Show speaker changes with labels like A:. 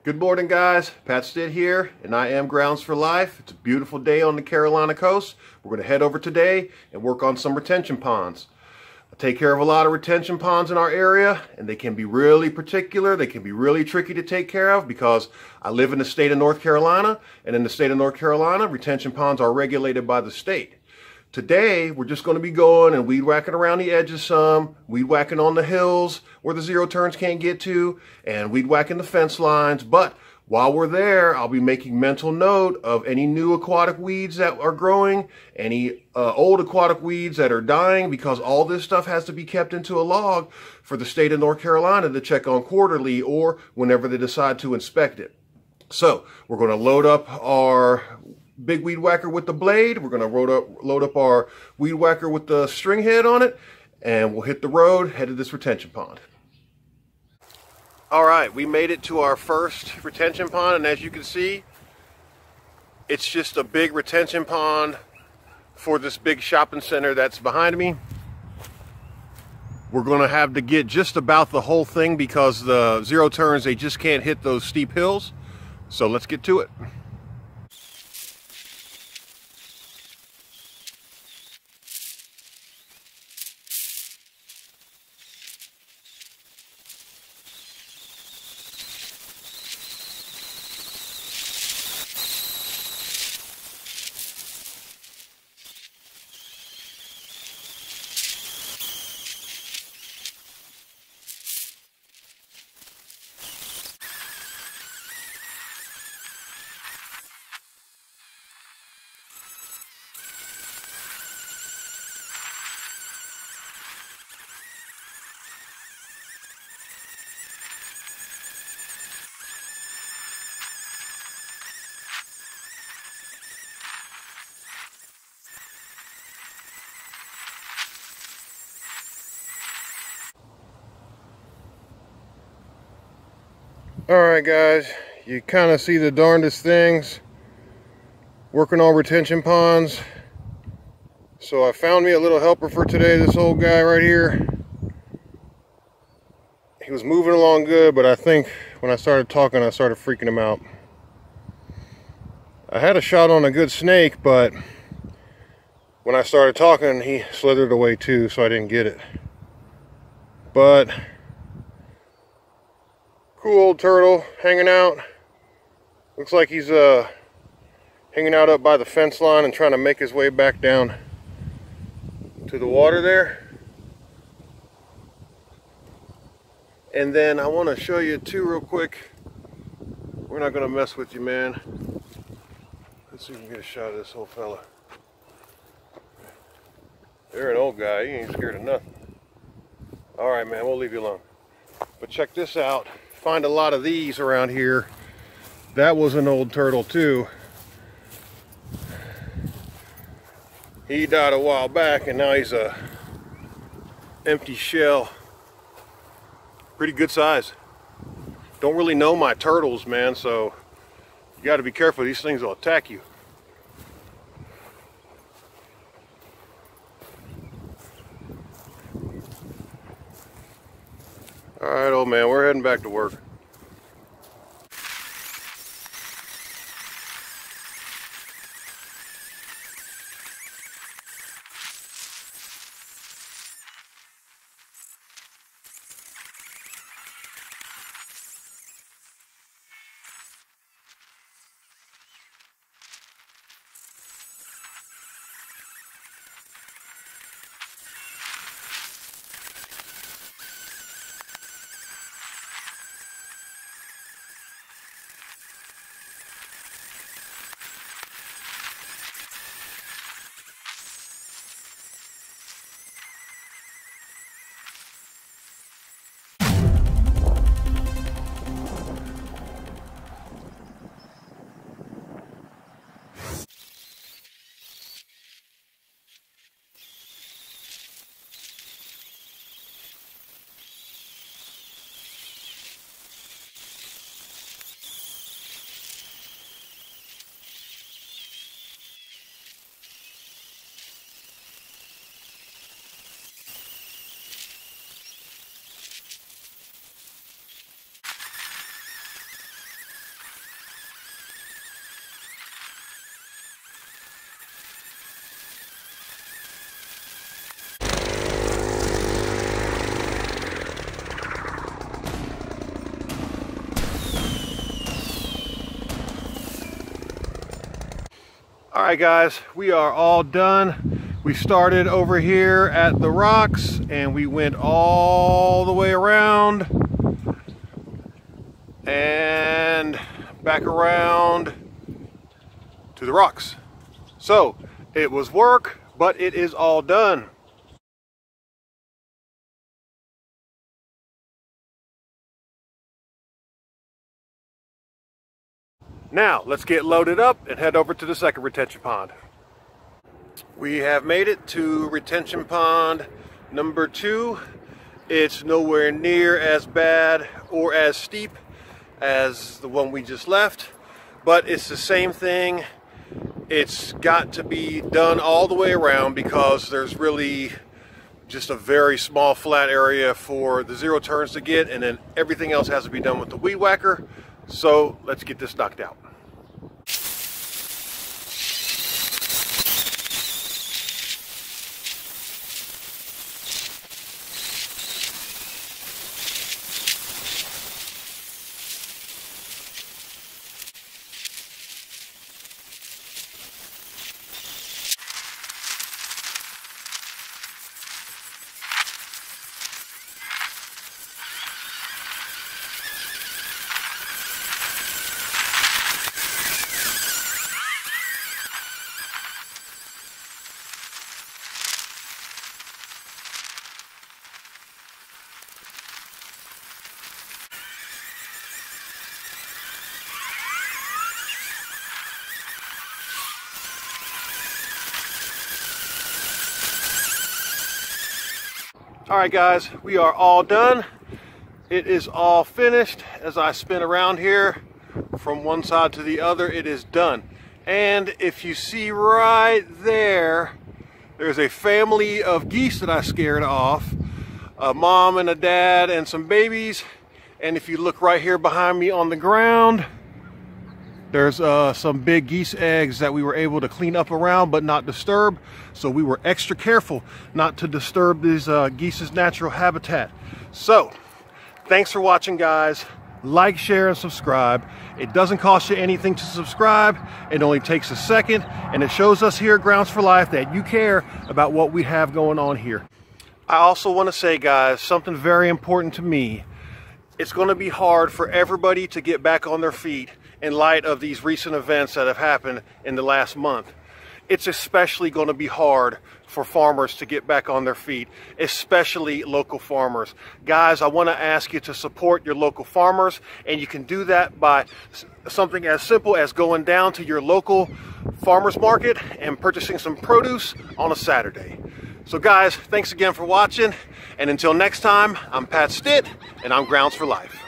A: Good morning, guys. Pat Stitt here, and I am Grounds4Life. It's a beautiful day on the Carolina coast. We're going to head over today and work on some retention ponds. I take care of a lot of retention ponds in our area, and they can be really particular. They can be really tricky to take care of because I live in the state of North Carolina, and in the state of North Carolina, retention ponds are regulated by the state. Today, we're just going to be going and weed whacking around the edges some, weed whacking on the hills where the zero turns can't get to, and weed whacking the fence lines. But while we're there, I'll be making mental note of any new aquatic weeds that are growing, any old aquatic weeds that are dying, because all this stuff has to be kept into a log for the state of North Carolina to check on quarterly or whenever they decide to inspect it. So we're going to load up our big weed whacker with the blade. We're going to load up our weed whacker with the string head on it, and we'll hit the road, head to this retention pond. All right, we made it to our first retention pond, and as you can see, it's just a big retention pond for this big shopping center that's behind me. We're going to have to get just about the whole thing because the zero turns, they just can't hit those steep hills. So let's get to it. Alright guys, you kind of see the darndest things working on retention ponds. So I found me a little helper for today, this old guy right here. He was moving along good, but I think when I started talking, I started freaking him out. I had a shot on a good snake, but when I started talking, he slithered away too, so I didn't get it. But cool old turtle hanging out. Looks like he's hanging out up by the fence line and trying to make his way back down to the water there. And then I want to show you too real quick. We're not going to mess with you, man. Let's see if we can get a shot of this whole fella. You're an old guy. You ain't scared of nothing. Alright, man, we'll leave you alone. But check this out. Find a lot of these around here. That was an old turtle too. He died a while back, and now he's a empty shell. Pretty good size. Don't really know my turtles, man, so you got to be careful. These things will attack you. All right, old man, we're heading back to work. All right, guys, we are all done. We started over here at the rocks and we went all the way around and back around to the rocks. So it was work, but it is all done. Now, let's get loaded up and head over to the second retention pond. We have made it to retention pond number 2. It's nowhere near as bad or as steep as the one we just left, but it's the same thing. It's got to be done all the way around because there's really just a very small flat area for the zero turns to get, and then everything else has to be done with the weed whacker. So let's get this knocked out. All right, guys, we are all done. It is all finished. As I spin around here from one side to the other, it is done. And if you see right there, there's a family of geese that I scared off. A mom and a dad and some babies. And if you look right here behind me on the ground, there's some big geese eggs that we were able to clean up around but not disturb. So we were extra careful not to disturb these geese's natural habitat. So thanks for watching, guys. Like, share, and subscribe. It doesn't cost you anything to subscribe. It only takes a second, and it shows us here at Grounds for Life that you care about what we have going on here. I also want to say, guys, something very important to me. It's going to be hard for everybody to get back on their feet in light of these recent events that have happened in the last month. It's especially going to be hard for farmers to get back on their feet, especially local farmers. Guys, I want to ask you to support your local farmers, and you can do that by something as simple as going down to your local farmers market and purchasing some produce on a Saturday. So guys, thanks again for watching, and until next time, I'm Stitt, and I'm Grounds for Life.